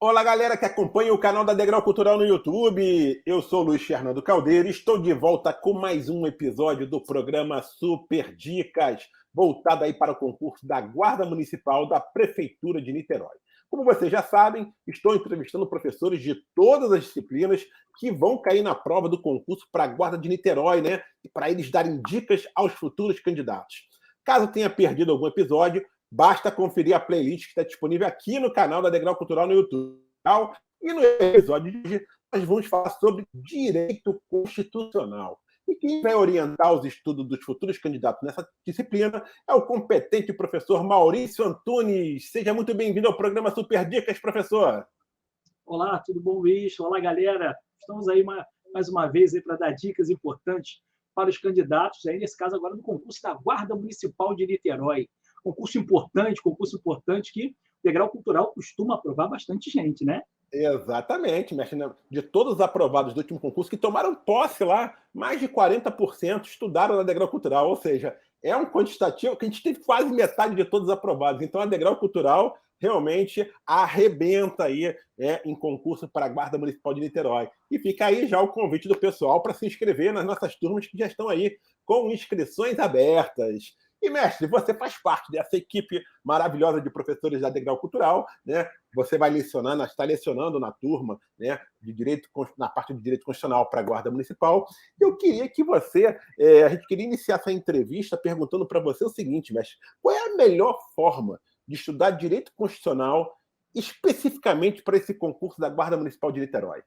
Olá, galera que acompanha o canal da Degrau Cultural no YouTube. Eu sou o Luiz Fernando Caldeira e estou de volta com mais um episódio do programa Super Dicas, voltado aí para o concurso da Guarda Municipal da Prefeitura de Niterói. Como vocês já sabem, estou entrevistando professores de todas as disciplinas que vão cair na prova do concurso para a Guarda de Niterói, né? E para eles darem dicas aos futuros candidatos. Caso tenha perdido algum episódio, basta conferir a playlist que está disponível aqui no canal da Degrau Cultural no YouTube. E no episódio de hoje, nós vamos falar sobre direito constitucional. E quem vai orientar os estudos dos futuros candidatos nessa disciplina é o competente professor Maurício Antunes. Seja muito bem-vindo ao programa Super Dicas, professor. Olá, tudo bom, Luiz? Olá, galera. Estamos aí mais uma vez para dar dicas importantes para os candidatos, aí nesse caso agora no concurso da Guarda Municipal de Niterói. Concurso importante que o Degrau Cultural costuma aprovar bastante gente, né? Exatamente, mestre. De todos os aprovados do último concurso que tomaram posse lá, mais de 40% estudaram na Degrau Cultural, ou seja, é um quantitativo que a gente teve quase metade de todos os aprovados. Então a Degrau Cultural realmente arrebenta aí em concurso para a Guarda Municipal de Niterói. E fica aí já o convite do pessoal para se inscrever nas nossas turmas que já estão aí com inscrições abertas. E, mestre, você faz parte dessa equipe maravilhosa de professores da Degrau Cultural, né? Você vai lecionando, está lecionando na turma, né, de direito, na parte de direito constitucional para a Guarda Municipal. Eu queria que você, a gente queria iniciar essa entrevista perguntando para você o seguinte, mestre, qual é a melhor forma de estudar direito constitucional especificamente para esse concurso da Guarda Municipal de Niterói?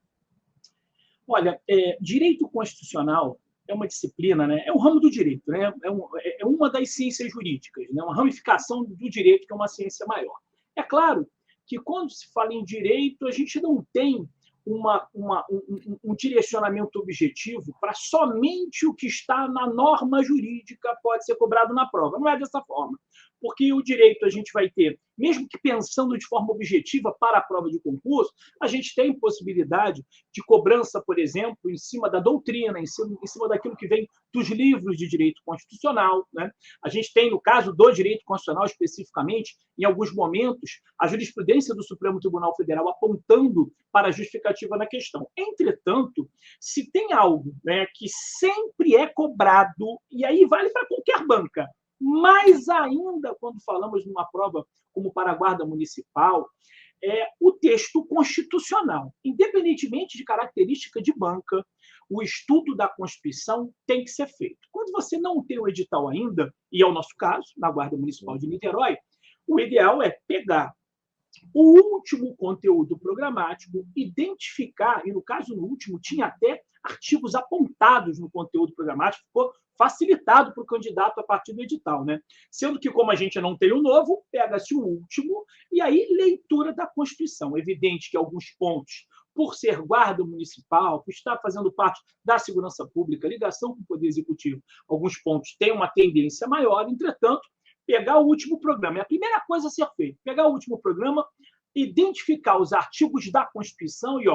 Olha, direito constitucional é uma disciplina, né? É um ramo do direito, né? É uma das ciências jurídicas, né? Uma ramificação do direito que é uma ciência maior. É claro que quando se fala em direito, a gente não tem um direcionamento objetivo para somente o que está na norma jurídica pode ser cobrado na prova. Não é dessa forma. Porque o direito a gente vai ter, mesmo que pensando de forma objetiva para a prova de concurso, a gente tem possibilidade de cobrança, por exemplo, em cima da doutrina, em cima daquilo que vem dos livros de direito constitucional, né? A gente tem, no caso do direito constitucional especificamente, em alguns momentos, a jurisprudência do Supremo Tribunal Federal apontando para a justificativa na questão. Entretanto, se tem algo, né, que sempre é cobrado, e aí vale para qualquer banca, mais ainda quando falamos numa prova como para a Guarda Municipal, é o texto constitucional. Independentemente de característica de banca, o estudo da Constituição tem que ser feito. Quando você não tem o edital ainda, e é o nosso caso, na Guarda Municipal de Niterói, o ideal é pegar o último conteúdo programático, identificar, e no caso no último tinha até artigos apontados no conteúdo programático, ficou facilitado para o candidato a partir do edital, né? Sendo que, como a gente não tem o novo, pega-se o último, e aí leitura da Constituição. É evidente que alguns pontos, por ser guarda municipal, por estar fazendo parte da segurança pública, ligação com o Poder Executivo, alguns pontos têm uma tendência maior, entretanto, pegar o último programa. É a primeira coisa a ser feita. Pegar o último programa, identificar os artigos da Constituição e,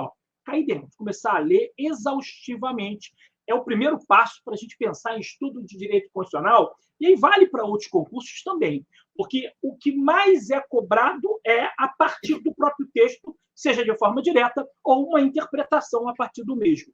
cair dentro, começar a ler exaustivamente. É o primeiro passo para a gente pensar em estudo de direito constitucional, e aí vale para outros concursos também, porque o que mais é cobrado é a partir do próprio texto, seja de forma direta ou uma interpretação a partir do mesmo.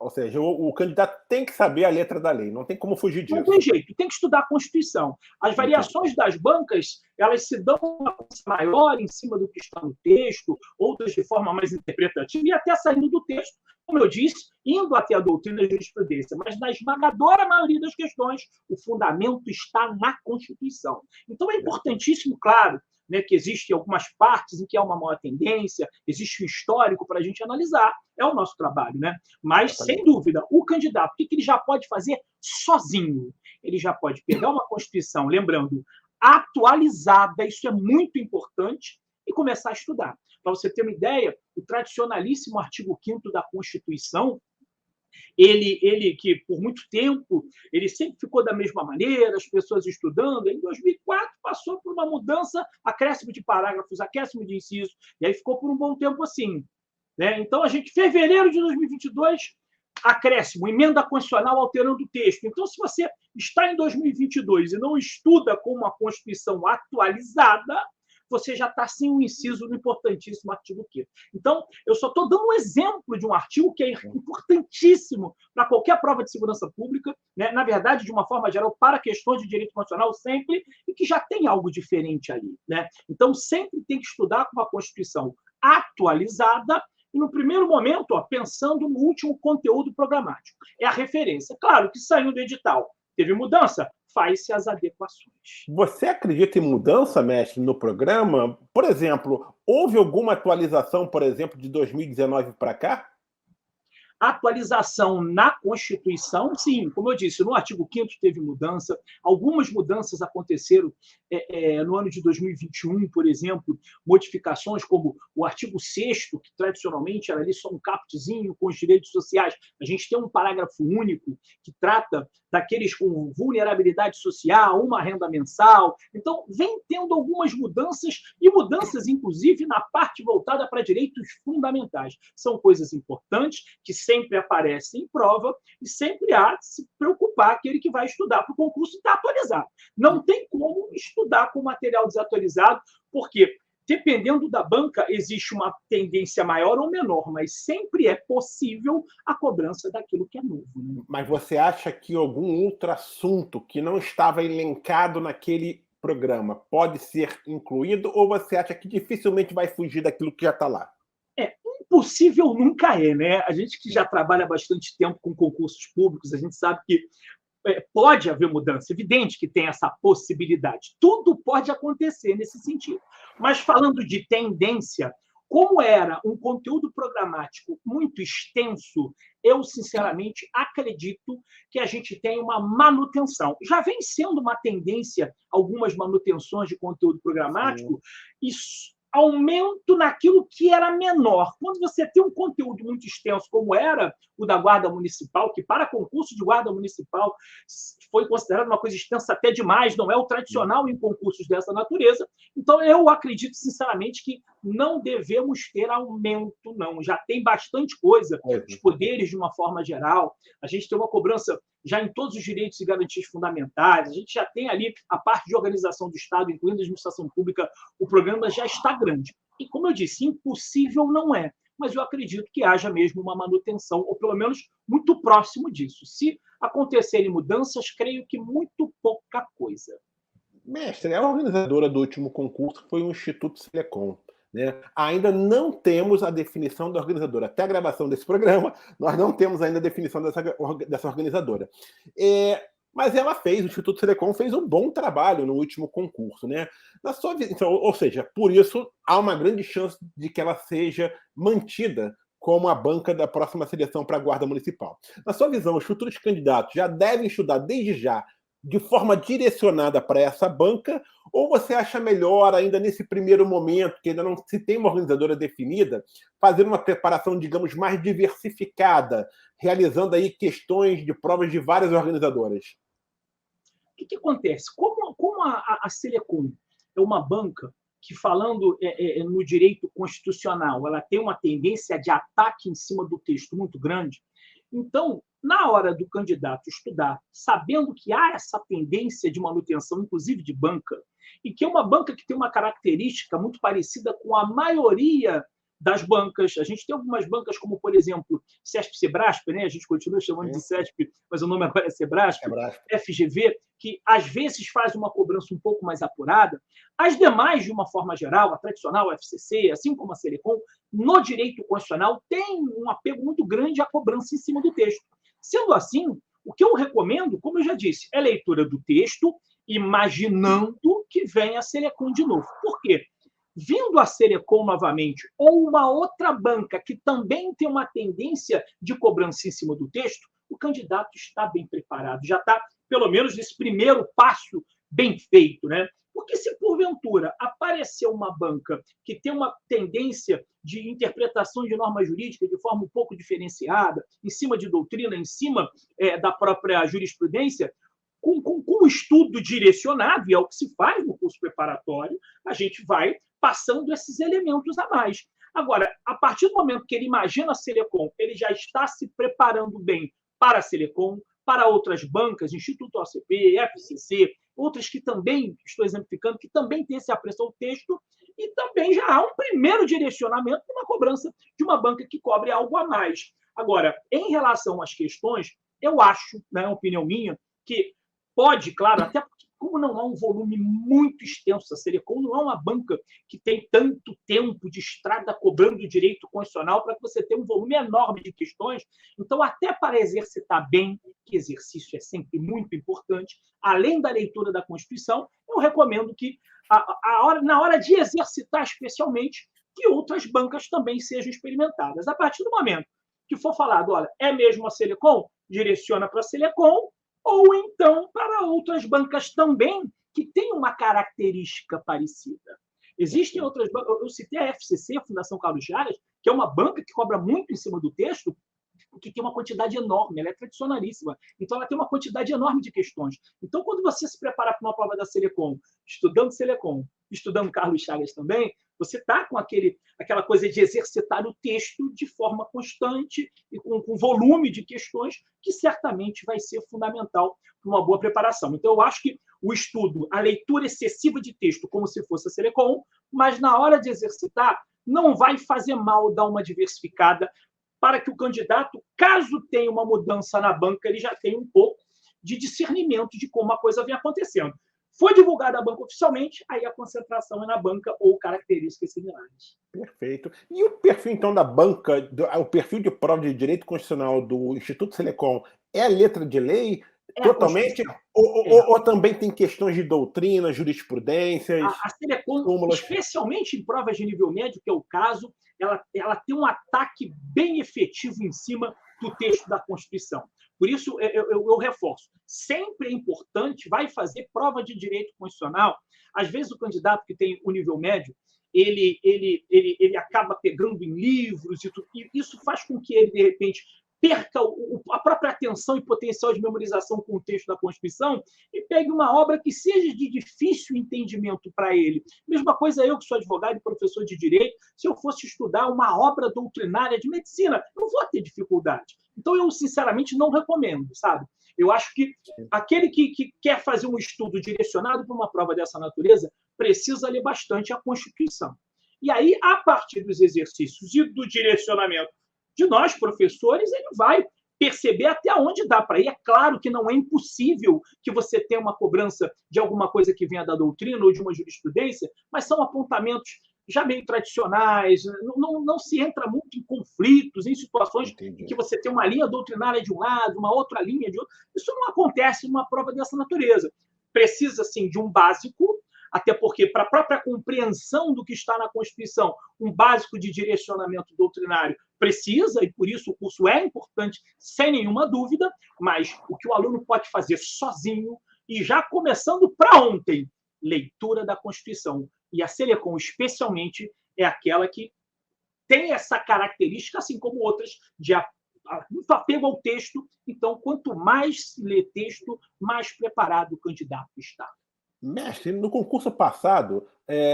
Ou seja, o candidato tem que saber a letra da lei, não tem como fugir disso. Não tem jeito, tem que estudar a Constituição. As variações das bancas, elas se dão uma coisa maior em cima do que está no texto, outras de forma mais interpretativa, e até saindo do texto, como eu disse, indo até a doutrina e a jurisprudência. Mas na esmagadora maioria das questões, o fundamento está na Constituição. Então é importantíssimo, claro, né, que existem algumas partes em que há uma maior tendência, existe um histórico para a gente analisar, é o nosso trabalho, né? Mas, sem dúvida, o candidato, o que ele já pode fazer sozinho? Ele já pode pegar uma Constituição, lembrando, atualizada, isso é muito importante, e começar a estudar. Para você ter uma ideia, o tradicionalíssimo artigo 5º da Constituição, ele que, por muito tempo, ele sempre ficou da mesma maneira, as pessoas estudando. Em 2004, passou por uma mudança, acréscimo de parágrafos, acréscimo de incisos, e aí ficou por um bom tempo assim, né? Então, a gente, fevereiro de 2022, acréscimo, emenda constitucional alterando o texto. Então, se você está em 2022 e não estuda com uma Constituição atualizada, você já está sem um inciso no importantíssimo artigo 5º. Então, eu só estou dando um exemplo de um artigo que é importantíssimo para qualquer prova de segurança pública, né? Na verdade, de uma forma geral, para questões de direito constitucional sempre, e que já tem algo diferente ali, né? Então, sempre tem que estudar com uma Constituição atualizada e, no primeiro momento, pensando no último conteúdo programático. É a referência. Claro que saindo do edital, teve mudança, faz-se as adequações. Você acredita em mudança, mestre, no programa? Por exemplo, houve alguma atualização, por exemplo, de 2019 para cá? Atualização na Constituição, sim, como eu disse, no artigo 5º teve mudança, algumas mudanças aconteceram no ano de 2021, por exemplo, modificações como o artigo 6º, que tradicionalmente era ali só um caputzinho com os direitos sociais. A gente tem um parágrafo único que trata daqueles com vulnerabilidade social, uma renda mensal. Então, vem tendo algumas mudanças, e mudanças, inclusive, na parte voltada para direitos fundamentais. São coisas importantes que sempre aparecem em prova e sempre há de se preocupar aquele que vai estudar para o concurso estar atualizado. Não tem como estudar com material desatualizado, porque dependendo da banca, existe uma tendência maior ou menor, mas sempre é possível a cobrança daquilo que é novo. Né? Mas você acha que algum outro assunto que não estava elencado naquele programa pode ser incluído, ou você acha que dificilmente vai fugir daquilo que já está lá? Impossível nunca é, né? A gente que já trabalha bastante tempo com concursos públicos, a gente sabe que pode haver mudança, evidente que tem essa possibilidade. Tudo pode acontecer nesse sentido. Mas falando de tendência, como era um conteúdo programático muito extenso, eu, sinceramente, acredito que a gente tem uma manutenção. Já vem sendo uma tendência algumas manutenções de conteúdo programático, e aumento naquilo que era menor. Quando você tem um conteúdo muito extenso, como era o da Guarda Municipal, que para concurso de Guarda Municipal foi considerado uma coisa extensa até demais, não é o tradicional em concursos dessa natureza, então eu acredito, sinceramente, que não devemos ter aumento, não. Já tem bastante coisa, os poderes de uma forma geral, a gente tem uma cobrança já em todos os direitos e garantias fundamentais, a gente já tem ali a parte de organização do Estado, incluindo a administração pública, o programa já está grande. E, como eu disse, impossível não é, mas eu acredito que haja mesmo uma manutenção, ou pelo menos muito próximo disso. Se acontecerem mudanças, creio que muito pouca coisa. Mestre, a organizadora do último concurso foi o Instituto Silecom. Né? Ainda não temos a definição da organizadora. Até a gravação desse programa, nós não temos ainda a definição dessa organizadora. Mas ela o Instituto Silecom fez um bom trabalho no último concurso. Né? Então, ou seja, por isso há uma grande chance de que ela seja mantida como a banca da próxima seleção para a Guarda Municipal. Na sua visão, os futuros candidatos já devem estudar desde já de forma direcionada para essa banca, ou você acha melhor, ainda nesse primeiro momento, que ainda não se tem uma organizadora definida, fazer uma preparação, digamos, mais diversificada, realizando aí questões de provas de várias organizadoras? O que acontece? Como a Silecom é uma banca que, falando no direito constitucional, ela tem uma tendência de ataque em cima do texto muito grande, então, na hora do candidato estudar, sabendo que há essa tendência de manutenção, inclusive de banca, e que é uma banca que tem uma característica muito parecida com a maioria das bancas. A gente tem algumas bancas, como, por exemplo, CESP-Sebrasp, né? A gente continua chamando de CESP, mas o nome agora é Sebrasp, FGV, que às vezes faz uma cobrança um pouco mais apurada. As demais, de uma forma geral, a tradicional FCC, assim como a Silecom, no direito constitucional, tem um apego muito grande à cobrança em cima do texto. Sendo assim, o que eu recomendo, como eu já disse, é leitura do texto, imaginando que venha a Silecom de novo. Por quê? Vindo a Silecom novamente, ou uma outra banca que também tem uma tendência de cobrança em cima do texto, o candidato está bem preparado, já está, pelo menos, nesse primeiro passo bem feito, né? Porque se, porventura, aparecer uma banca que tem uma tendência de interpretação de norma jurídica de forma um pouco diferenciada, em cima de doutrina, em cima da própria jurisprudência, com o estudo direcionado, e é o que se faz no curso preparatório, a gente vai passando esses elementos a mais. Agora, a partir do momento que ele imagina a Silecom, ele já está se preparando bem para a Silecom, para outras bancas, Instituto OCP, FCC, outras que também, estou exemplificando, que também têm esse apreço ao texto, e também já há um primeiro direcionamento de uma cobrança de uma banca que cobre algo a mais. Agora, em relação às questões, eu acho, né, opinião minha, que pode, claro, até porque como não há um volume muito extenso da Selecom, não é uma banca que tem tanto tempo de estrada cobrando direito constitucional para que você tenha um volume enorme de questões. Então, até para exercitar bem, que exercício é sempre muito importante, além da leitura da Constituição, eu recomendo que, na hora de exercitar especialmente, que outras bancas também sejam experimentadas. A partir do momento que for falado, olha, é mesmo a Selecom? Direciona para a Selecom, ou então para outras bancas também que têm uma característica parecida. Existem outras bancas, eu citei a FCC, a Fundação Carlos Chagas, que é uma banca que cobra muito em cima do texto, que tem uma quantidade enorme, ela é tradicionalíssima, então ela tem uma quantidade enorme de questões. Então, quando você se prepara para uma prova da Selecom, estudando Carlos Chagas também, você está com aquela coisa de exercitar o texto de forma constante e com volume de questões que certamente vai ser fundamental para uma boa preparação. Então, eu acho que o estudo, a leitura excessiva de texto, como se fosse a Selecom, mas na hora de exercitar, não vai fazer mal dar uma diversificada para que o candidato, caso tenha uma mudança na banca, ele já tenha um pouco de discernimento de como a coisa vem acontecendo. Foi divulgada a banca oficialmente, aí a concentração é na banca ou características similares. Perfeito. E o perfil, então, da banca, o perfil de prova de direito constitucional do Instituto Selecom é a letra de lei totalmente? Ou também tem questões de doutrina, jurisprudências? A Selecom, súmulas? especialmente em provas de nível médio, que é o caso, ela tem um ataque bem efetivo em cima do texto da Constituição. Por isso, eu reforço, sempre é importante, vai fazer prova de direito constitucional. Às vezes, o candidato que tem o nível médio, ele acaba pegando em livros, e isso faz com que ele, de repente, perca a própria atenção e potencial de memorização com o texto da Constituição e pegue uma obra que seja de difícil entendimento para ele. Mesma coisa eu, que sou advogado e professor de direito, se eu fosse estudar uma obra doutrinária de medicina, eu vou ter dificuldade. Então, eu, sinceramente, não recomendo, sabe? Eu acho que aquele que quer fazer um estudo direcionado para uma prova dessa natureza precisa ler bastante a Constituição. E aí, a partir dos exercícios e do direcionamento de nós, professores, ele vai perceber até onde dá para ir. É claro que não é impossível que você tenha uma cobrança de alguma coisa que venha da doutrina ou de uma jurisprudência, mas são apontamentos já meio tradicionais, não se entra muito em conflitos, em situações em que você tem uma linha doutrinária de um lado, uma outra linha de outro. Isso não acontece numa prova dessa natureza. Precisa, sim, de um básico, até porque, para a própria compreensão do que está na Constituição, um básico de direcionamento doutrinário precisa, e por isso o curso é importante, sem nenhuma dúvida, mas o que o aluno pode fazer sozinho, e já começando para ontem, leitura da Constituição. E a Selecom, especialmente, é aquela que tem essa característica, assim como outras, de muito apego ao texto. Então, quanto mais lê texto, mais preparado o candidato está. Mestre, no concurso passado,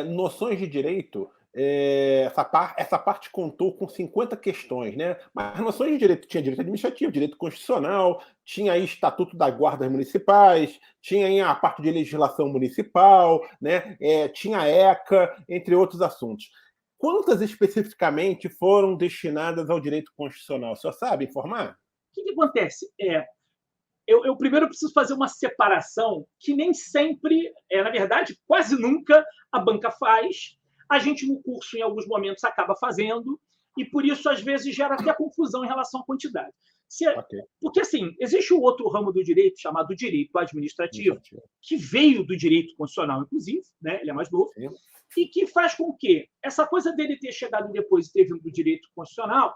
noções de direito, essa parte contou com 50 questões, né? Mas noções de direito tinha direito administrativo, direito constitucional, tinha aí estatuto das guardas municipais, tinha aí a parte de legislação municipal, né? Tinha ECA, entre outros assuntos. Quantas especificamente foram destinadas ao direito constitucional? O senhor sabe informar? O que acontece? Eu primeiro preciso fazer uma separação que nem sempre, na verdade, quase nunca a banca faz. A gente, no curso, em alguns momentos, acaba fazendo, e por isso, às vezes, gera até confusão em relação à quantidade. Porque, assim, existe um outro ramo do direito, chamado direito administrativo, que veio do direito constitucional, inclusive, né? Ele é mais novo, e que faz com que essa coisa dele ter chegado depois e ter vindo do direito constitucional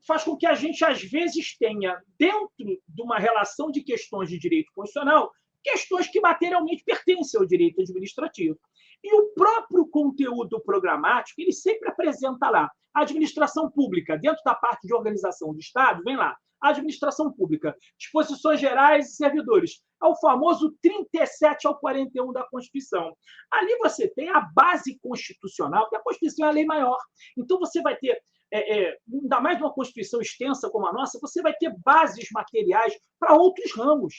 faz com que a gente, às vezes, tenha, dentro de uma relação de questões de direito constitucional, questões que materialmente pertencem ao direito administrativo. E o próprio conteúdo programático, ele sempre apresenta lá a administração pública, dentro da parte de organização do Estado, vem lá, a administração pública, disposições gerais e servidores. É o famoso 37 ao 41 da Constituição. Ali você tem a base constitucional, que a Constituição é a lei maior. Então, você vai ter ainda mais numa Constituição extensa como a nossa, você vai ter bases materiais para outros ramos.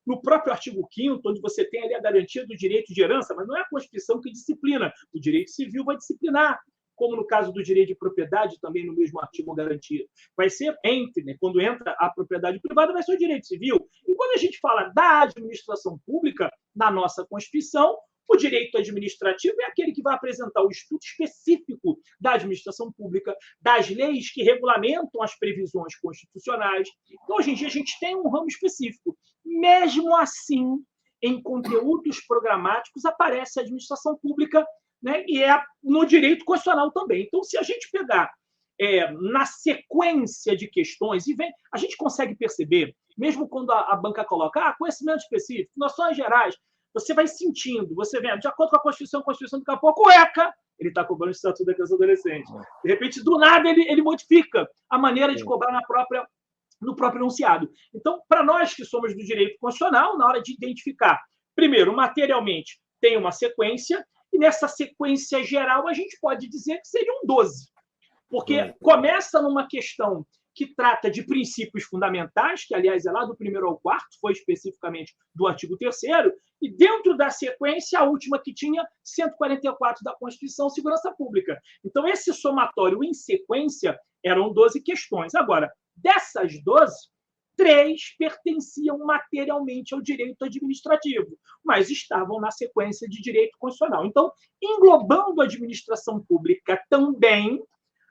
No próprio artigo 5º, onde você tem ali a garantia do direito de herança, mas não é a Constituição que disciplina, o direito civil vai disciplinar, como no caso do direito de propriedade, também no mesmo artigo garantido. Vai ser né, quando entra a propriedade privada, vai ser o direito civil. E quando a gente fala da administração pública, na nossa Constituição, o direito administrativo é aquele que vai apresentar o estudo específico da administração pública, das leis que regulamentam as previsões constitucionais. Então, hoje em dia, a gente tem um ramo específico. Mesmo assim, em conteúdos programáticos, aparece a administração pública, né, e é no direito constitucional também. Então, se a gente pegar na sequência de questões, a gente consegue perceber, mesmo quando a banca coloca conhecimento específico, noções gerais, você vai sentindo, você vendo, de acordo com a Constituição, daqui a pouco, o ECA, ele está cobrando o Estatuto da Criança e Adolescente. De repente, do nada, ele modifica a maneira de cobrar no próprio enunciado. Então, para nós que somos do direito constitucional, na hora de identificar, primeiro, materialmente, tem uma sequência, e nessa sequência geral, a gente pode dizer que seriam 12. Porque começa numa questão que trata de princípios fundamentais, que, aliás, é lá do 1º ao 4º, foi especificamente do artigo 3º, e dentro da sequência, a última que tinha, 144 da Constituição, Segurança Pública. Então, esse somatório em sequência eram 12 questões. Agora, dessas 12, 3 pertenciam materialmente ao direito administrativo, mas estavam na sequência de direito constitucional. Então, englobando a administração pública também,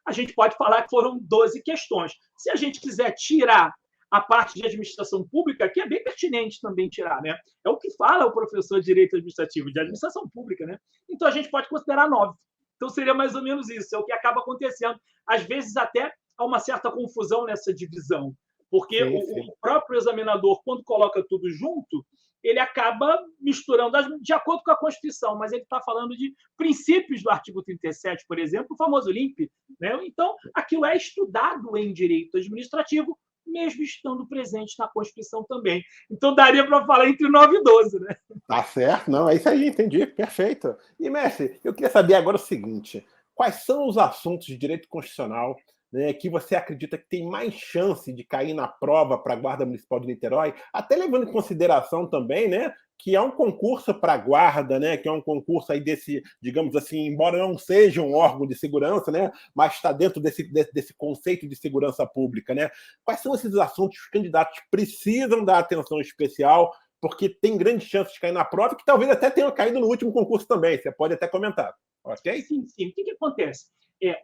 a gente pode falar que foram 12 questões. Se a gente quiser tirar a parte de administração pública, que é bem pertinente também tirar, né? É o que fala o professor de Direito Administrativo, de administração pública, né? Então, a gente pode considerar 9. Então, seria mais ou menos isso, é o que acaba acontecendo. Às vezes, até há uma certa confusão nessa divisão, porque o próprio examinador, quando coloca tudo junto, ele acaba misturando de acordo com a Constituição, mas ele está falando de princípios do artigo 37, por exemplo, o famoso LIMP. Né? Então, aquilo é estudado em direito administrativo, mesmo estando presente na Constituição também. Então, daria para falar entre 9 e 12. Né? Tá certo, não, é isso aí, entendi, perfeito. E, mestre, eu queria saber agora o seguinte, quais são os assuntos de direito constitucional, né, que você acredita que tem mais chance de cair na prova para a Guarda Municipal de Niterói, até levando em consideração também, né, que é um concurso para a Guarda, né, que é um concurso aí desse, digamos assim, embora não seja um órgão de segurança, né, mas está dentro desse conceito de segurança pública, né? Quais são esses assuntos que os candidatos precisam dar atenção especial, porque tem grande chance de cair na prova, que talvez até tenha caído no último concurso também, você pode até comentar, ok? Sim, sim. O que acontece?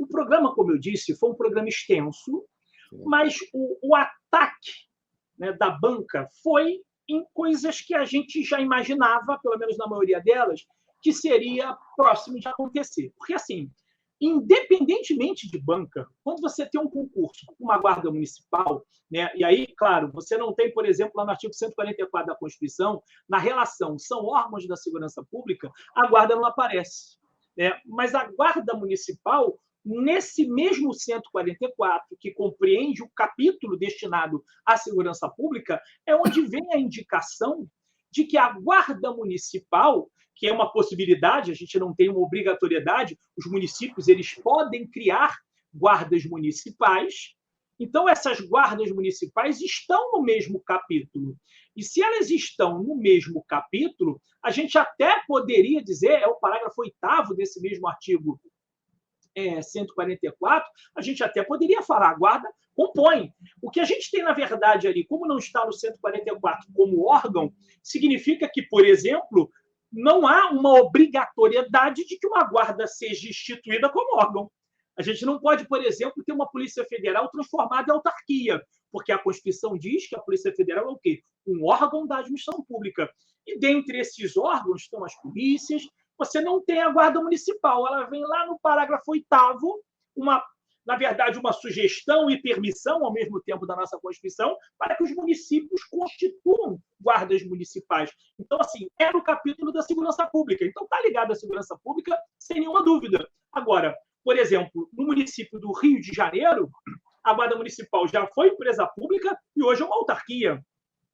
O programa, como eu disse, foi um programa extenso, mas o ataque, né, da banca foi em coisas que a gente já imaginava, pelo menos na maioria delas, que seria próximo de acontecer. Porque, assim, independentemente de banca, quando você tem um concurso com uma guarda municipal, né, e aí, claro, você não tem, por exemplo, lá no artigo 144 da Constituição, na relação são órgãos da segurança pública, a guarda não aparece. Né? Mas a guarda municipal, nesse mesmo 144, que compreende o capítulo destinado à segurança pública, é onde vem a indicação de que a guarda municipal, que é uma possibilidade, a gente não tem uma obrigatoriedade, os municípios eles podem criar guardas municipais, então essas guardas municipais estão no mesmo capítulo. E se elas estão no mesmo capítulo, a gente até poderia dizer, é o parágrafo 8º desse mesmo artigo 144, a gente até poderia falar, a guarda compõe. O que a gente tem, na verdade, ali, como não está no 144 como órgão, significa que, por exemplo, não há uma obrigatoriedade de que uma guarda seja instituída como órgão. A gente não pode, por exemplo, ter uma Polícia Federal transformada em autarquia, porque a Constituição diz que a Polícia Federal é o quê? Um órgão da administração pública. E dentre esses órgãos estão as polícias. Você não tem a Guarda Municipal. Ela vem lá no parágrafo 8º, na verdade, uma sugestão e permissão, ao mesmo tempo, da nossa Constituição, para que os municípios constituam guardas municipais. Então, assim, é no capítulo da segurança pública. Então, está ligado à segurança pública, sem nenhuma dúvida. Agora, por exemplo, no município do Rio de Janeiro, a Guarda Municipal já foi empresa pública e hoje é uma autarquia.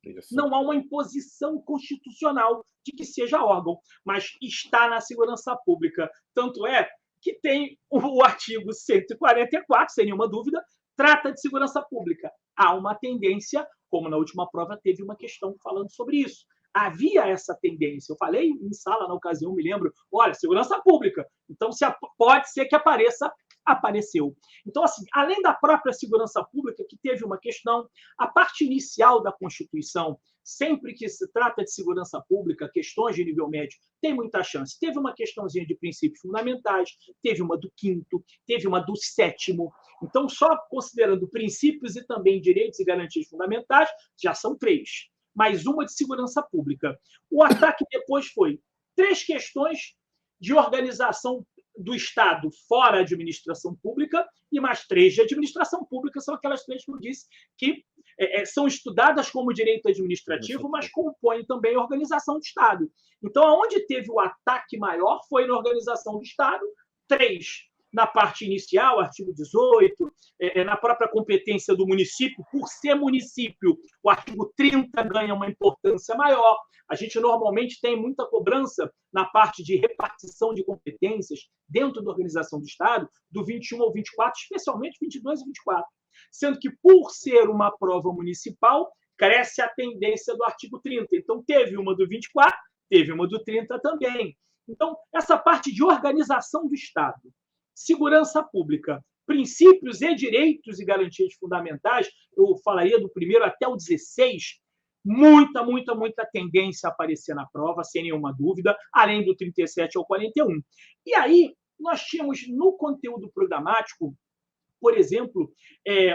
Isso. Não há uma imposição constitucional de que seja órgão, mas está na segurança pública. Tanto é que tem o artigo 144, sem nenhuma dúvida, trata de segurança pública. Há uma tendência, como na última prova teve uma questão falando sobre isso. Havia essa tendência. Eu falei em sala na ocasião, me lembro, olha, segurança pública. Então, pode ser que apareça, apareceu. Então, assim, além da própria segurança pública, que teve uma questão, a parte inicial da Constituição, sempre que se trata de segurança pública, questões de nível médio, tem muita chance. Teve uma questãozinha de princípios fundamentais, teve uma do 5º, teve uma do 7º. Então, só considerando princípios e também direitos e garantias fundamentais, já são 3. Mais uma de segurança pública. O ataque depois foi 3 questões de organização do Estado fora a administração pública e mais 3 de administração pública, são aquelas 3 que eu disse que são estudadas como direito administrativo, mas compõem também a organização do Estado. Então, aonde teve o ataque maior foi na organização do Estado, 3 na parte inicial, artigo 18, na própria competência do município, por ser município, o artigo 30 ganha uma importância maior. A gente normalmente tem muita cobrança na parte de repartição de competências dentro da organização do Estado, do 21 ao 24, especialmente 22 e 24. Sendo que, por ser uma prova municipal, cresce a tendência do artigo 30. Então, teve uma do 24, teve uma do 30 também. Então, essa parte de organização do Estado, segurança pública, princípios e direitos e garantias fundamentais, eu falaria do 1º até o 16, muita tendência a aparecer na prova, sem nenhuma dúvida, além do 37 ao 41. E aí, nós tínhamos no conteúdo programático, por exemplo,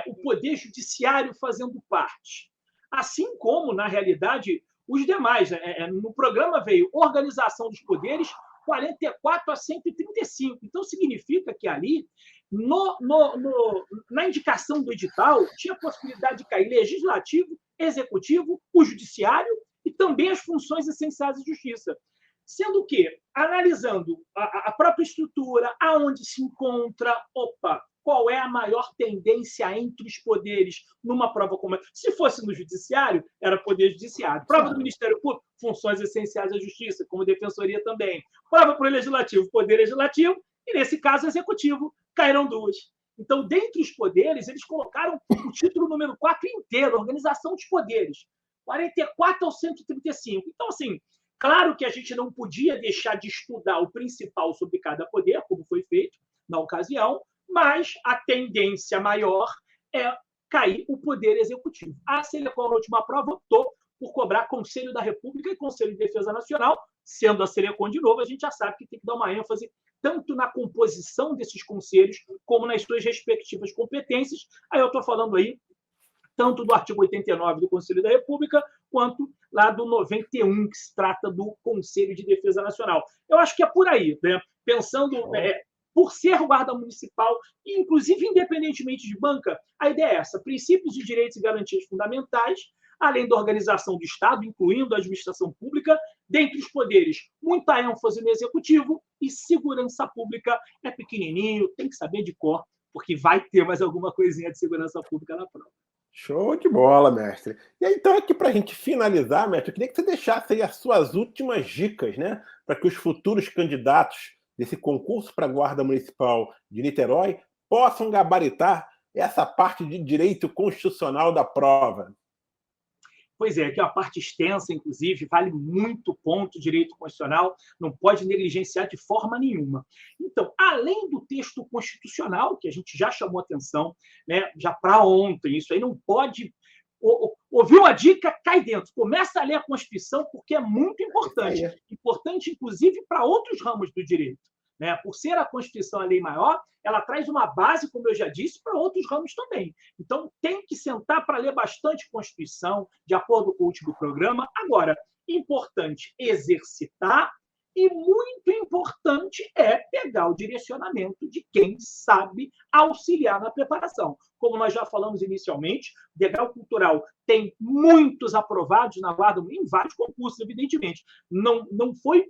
o Poder Judiciário fazendo parte. Assim como, na realidade, os demais. No programa veio Organização dos Poderes, 44 a 135. Então, significa que ali, na indicação do edital, tinha a possibilidade de cair legislativo, executivo, o judiciário e também as funções essenciais da justiça. Sendo que, analisando a própria estrutura, aonde se encontra, qual é a maior tendência entre os poderes numa prova como essa? Se fosse no judiciário, era poder judiciário. Prova do Ministério Público, funções essenciais da justiça, como defensoria também. Prova para o legislativo, poder legislativo, e nesse caso, executivo, cairão 2. Então, dentre os poderes, eles colocaram o título número 4 inteiro, Organização dos Poderes, 44 ao 135. Então, assim, claro que a gente não podia deixar de estudar o principal sobre cada poder, como foi feito na ocasião, mas a tendência maior é cair o poder executivo. A Selecom, na última prova, optou por cobrar Conselho da República e Conselho de Defesa Nacional. Sendo a Selecom de novo, a gente já sabe que tem que dar uma ênfase tanto na composição desses conselhos como nas suas respectivas competências. Aí eu estou falando aí tanto do artigo 89 do Conselho da República, quanto lá do 91, que se trata do Conselho de Defesa Nacional. Eu acho que é por aí, né? Pensando... por ser guarda municipal, e inclusive independentemente de banca, a ideia é essa: princípios de direitos e garantias fundamentais, além da organização do Estado, incluindo a administração pública, dentre os poderes, muita ênfase no executivo, e segurança pública é pequenininho, tem que saber de cor, porque vai ter mais alguma coisinha de segurança pública na prova. Show de bola, mestre. E aí, então, aqui para a gente finalizar, mestre, eu queria que você deixasse aí as suas últimas dicas, né, para que os futuros candidatos desse concurso para a Guarda Municipal de Niterói possam gabaritar essa parte de direito constitucional da prova. Pois é, que é uma parte extensa, inclusive, vale muito ponto, direito constitucional, não pode negligenciar de forma nenhuma. Então, além do texto constitucional, que a gente já chamou atenção, né, já para ontem, isso aí não pode... Ouviu a dica, cai dentro. Começa a ler a Constituição, porque é muito importante. Importante, inclusive, para outros ramos do direito. Né? Por ser a Constituição a lei maior, ela traz uma base, como eu já disse, para outros ramos também. Então, tem que sentar para ler bastante Constituição, de acordo com o último programa. Agora, importante exercitar, e muito importante é pegar o direcionamento de quem sabe auxiliar na preparação. Como nós já falamos inicialmente, o degrau cultural tem muitos aprovados na Guarda, em vários concursos, evidentemente. Não foi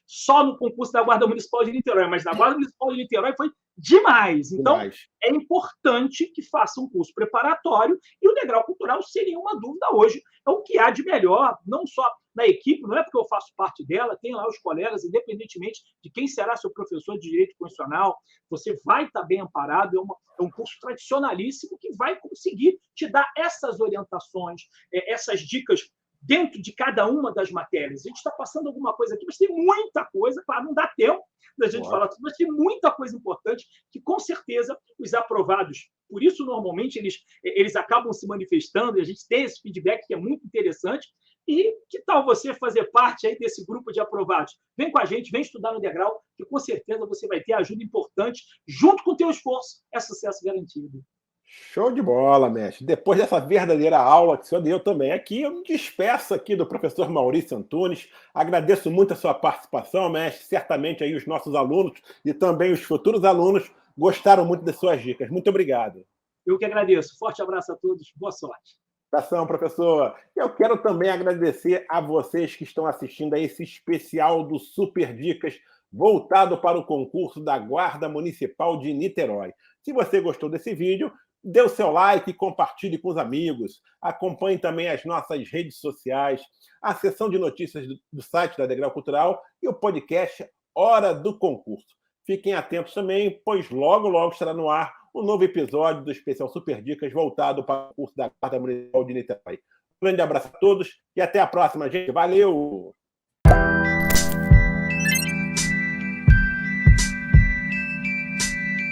só no concurso da Guarda Municipal de Niterói, mas na Guarda Municipal de Niterói foi demais. Então, Demais. é importante que faça um curso preparatório e o degrau cultural, sem nenhuma dúvida, hoje é o que há de melhor, não só na equipe, não é porque eu faço parte dela, tem lá os colegas, independentemente de quem será seu professor de Direito Constitucional, você vai estar bem amparado, é um curso tradicionalíssimo que vai conseguir te dar essas orientações, essas dicas dentro de cada uma das matérias. A gente está passando alguma coisa aqui, mas tem muita coisa, claro, não dá tempo da gente falar tudo, mas tem muita coisa importante que, com certeza, os aprovados, por isso, normalmente, eles acabam se manifestando, e a gente tem esse feedback que é muito interessante. E que tal você fazer parte aí desse grupo de aprovados? Vem com a gente, vem estudar no degrau, que com certeza você vai ter ajuda importante, junto com o teu esforço, é sucesso garantido. Show de bola, mestre. Depois dessa verdadeira aula que o senhor deu também aqui, eu me despeço aqui do professor Maurício Antunes. Agradeço muito a sua participação, mestre. Certamente aí os nossos alunos e também os futuros alunos gostaram muito das suas dicas. Muito obrigado. Eu que agradeço. Forte abraço a todos. Boa sorte. Abração, professor. Eu quero também agradecer a vocês que estão assistindo a esse especial do Super Dicas, voltado para o concurso da Guarda Municipal de Niterói. Se você gostou desse vídeo, dê o seu like e compartilhe com os amigos. Acompanhe também as nossas redes sociais, a seção de notícias do site da Degrau Cultural e o podcast Hora do Concurso. Fiquem atentos também, pois logo, logo estará no ar um novo episódio do especial Super Dicas voltado para o curso da Guarda Municipal de Niterói. Um grande abraço a todos e até a próxima, gente. Valeu!